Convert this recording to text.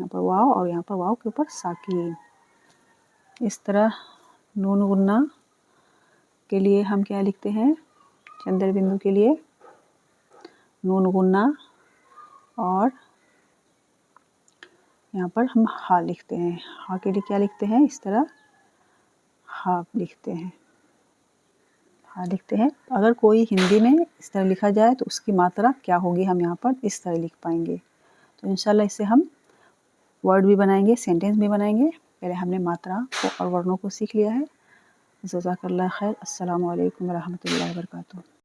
यहाँ पर वाव और यहाँ पर वाव के ऊपर साकिन। इस तरह नून गुन्ना के लिए हम क्या लिखते हैं, चंद्र बिंदु के लिए नून गुन्ना, और यहाँ पर हम हा लिखते हैं। हा के लिए क्या लिखते हैं, इस तरह हा लिखते हैं, हा लिखते हैं। अगर कोई हिंदी में इस तरह लिखा जाए तो उसकी मात्रा क्या होगी, हम यहाँ पर इस तरह लिख पाएंगे। तो इंशाल्लाह इससे हम वर्ड भी बनाएंगे, सेंटेंस भी बनाएंगे। पहले हमने मात्रा और वर्णों को सीख लिया है। जज़ाकल्लाह खैर। अस्सलामु अलैकुम व रहमतुल्लाहि व बरकातुहू।